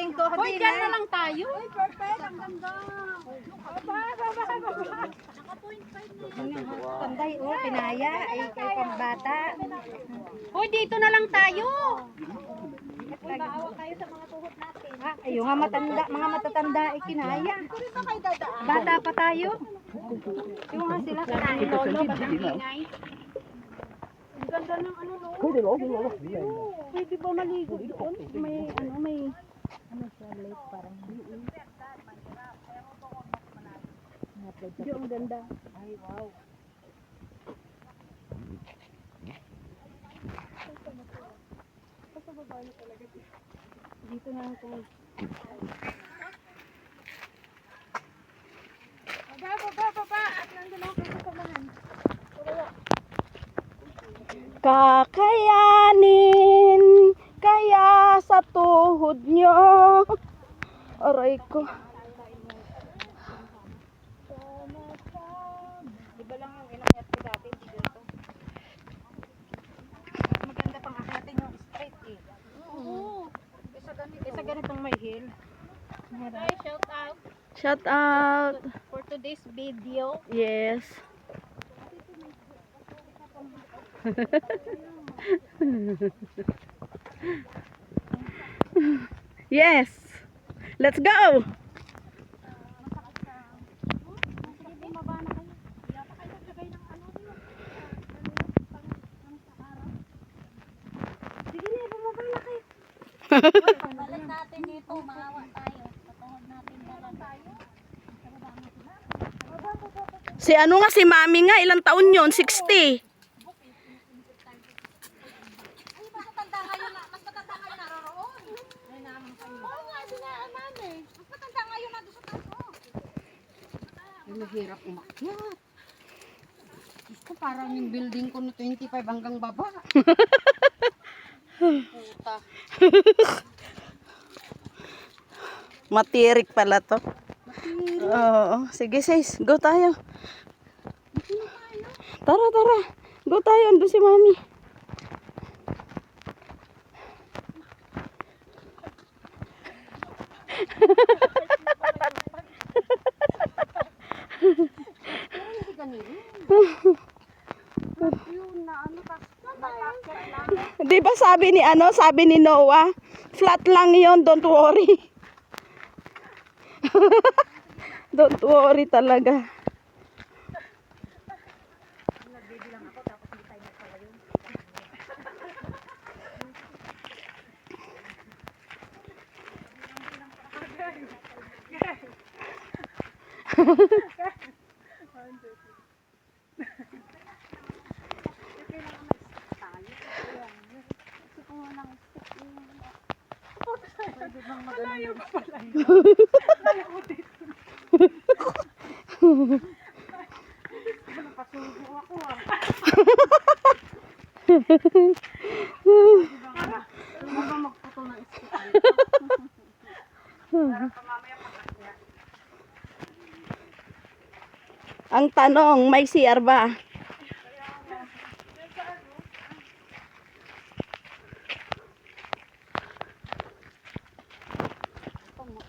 ating tuhod Hoy, dyan na lang tayo. Uy, perfect. Ang ganda. Tanday, oh, pinaya. Ay, kay pambata. Hoy, dito na lang tayo. Uy, maawa kayo sa mga tuhod natin. Ayun nga matanda, mga matatanda ay kinaya. Bata pa tayo. Yung nga sila kanay lolo bagay. Ang ganda ng ano no. Pwede ba maligo doon? May siya lake parang. Yung ganda. Ay wow. Dito na ako. Baba. At nandun ako sa samahan. Kakayanin kaya sa tuhod nyo. Aray ko. Iba lang yung inakyat ko dati. Hindi ganito. Maganda pang akyatin yung straight eh. Oo. Isa ganitong may hill. Hi, shout out Shout out. for today's video. Yes. Yes. Let's go. Balik natin dito, maawa tayo. Patuhod natin dalan tayo. Si ano nga, si Mami nga, ilang taon yon? 60. Mas matanda ngayon naroroon. Ay naman kayo. Oo nga, sinaan namin. Mas matanda ngayon na doon sa taso. Ay, mahirap umakyat. Diyos ko, parang yung building ko na 25 hanggang baba. Puta. Matirik pala to. Oo. Sige, sis. Go tayo. Tara. Go tayo. Ando si Mami. Di ba sabi ni Noah, flat lang yon, don't worry. Don't worry talaga. Ang tanong, may CR ba?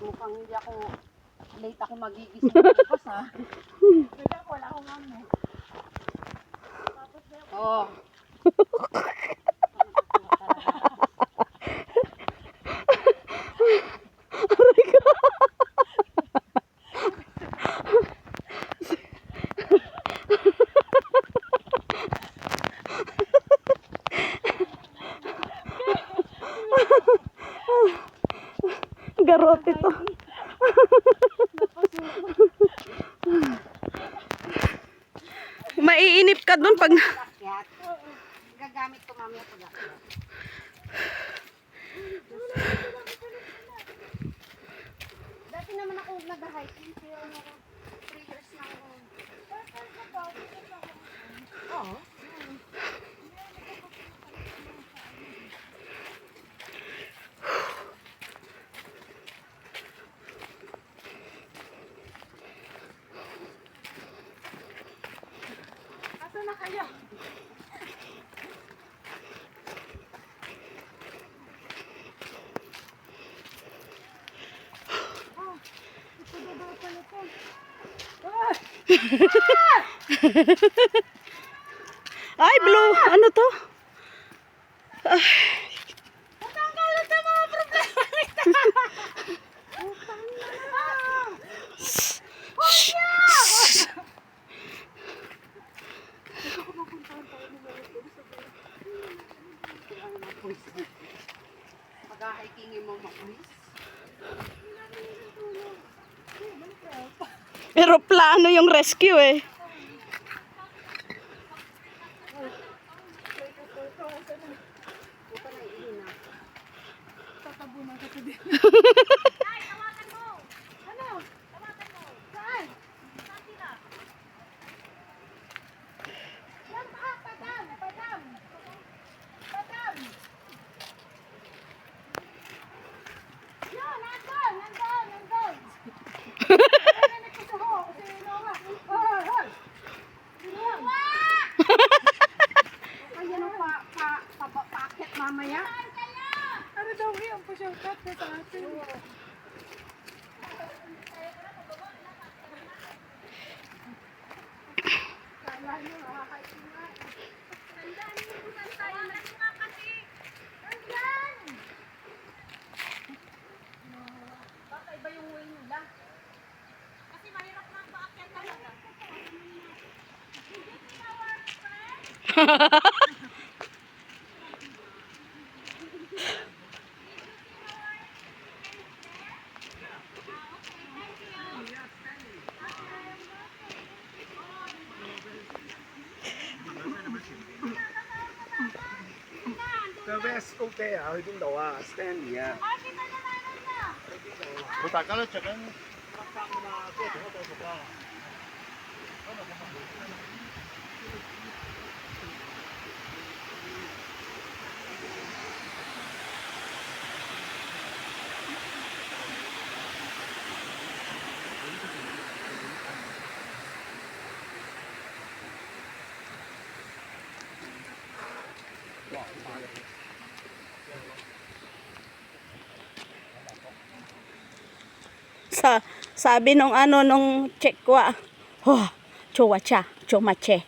Mukhang hindi ako late ako magigising bukas ha. Wala akong amo. Oo. Garot ito. Maiinip ka dun pag... Akyat. Gagamit ko mamaya pag akyat. Dati naman ako nag-hiking. Pero 3 years na ako. Oo. Asa na kayo? Ay, blue. Ano to? Matanggalan sa mga problema nito. Aeroplano yung rescue eh. Ay, tawagan mo. Ano? Tawagan mo. Saan? Saan sila? Yan, padam. Padam. Padam. Yan, nandun. Nandun. Nandun. Ano nagsusuho? Sino nga? Hoy! Sino nga? Ayan ang paakit mamaya. Ano daw yung pa-shortcut na sa atin? Kala nyo, nakakaitin nga. Tandaan nyo kung saan tayo. Ano nga kasi? Nandyan! Baka iba yung way nila. Kasi mahirap na ang paakyat talaga. Hindi tinawar, friend? The West okay啊，去邊度啊？Stanley 啊。大家都着緊黑衫㗎嘛，即係同一個服啦。Sabi nung ano nung check ko, chowacha, chomache.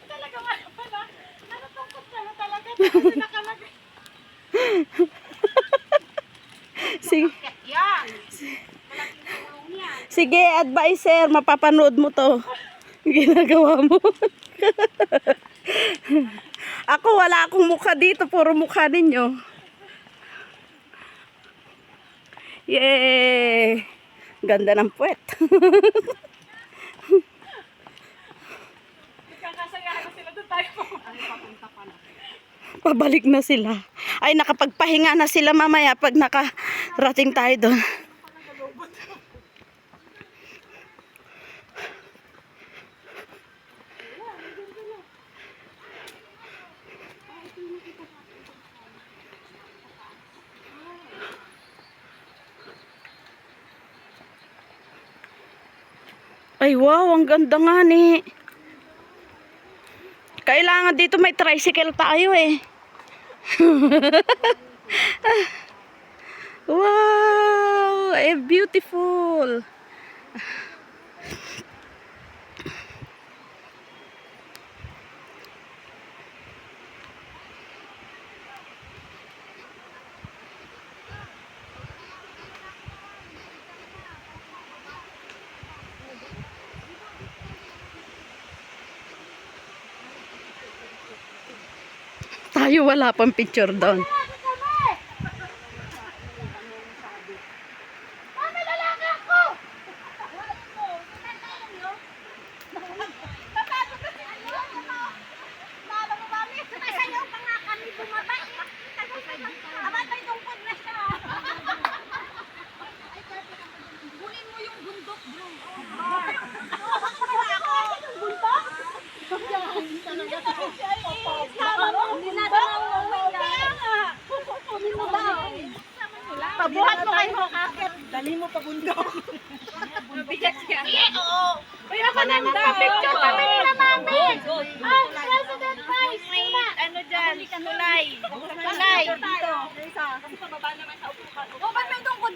Talaga nga pala. Natutungkot ka na talaga. Kasi nakalagay. Sige, Yan. sige, adviser, mapapanood mo to. Ginagawa mo. Ako wala akong mukha dito, puro mukha ninyo. Yay! Ganda ng puwet. Kakasayahan na sila doon tayo. Ano papunta pala? Pabalik na sila. Ay, nakapagpahinga na sila mamaya pag nakarating tayo doon. Ay, wow, ang ganda nga ni. Kailangan dito may tricycle tayo eh. Wow, beautiful. Tayo wala pang picture doon. Mami, lalaki ako! Tatapos na si ano? Lalo mo, mami. Sayaw pa nga kami bumaba. Aba, may tungkod na siya. Kunin mo yung bundok, bro. Pabuhat mo kayo kakit. Dali mo pa bundok. Mabigat siya. Oo. Kaya ka nanda. Picture kami nila, mami. Ah, President Vice. Ano dyan? Tulay. Tulay. Kasi pababa naman sa upukan. O, ba't may tungkod?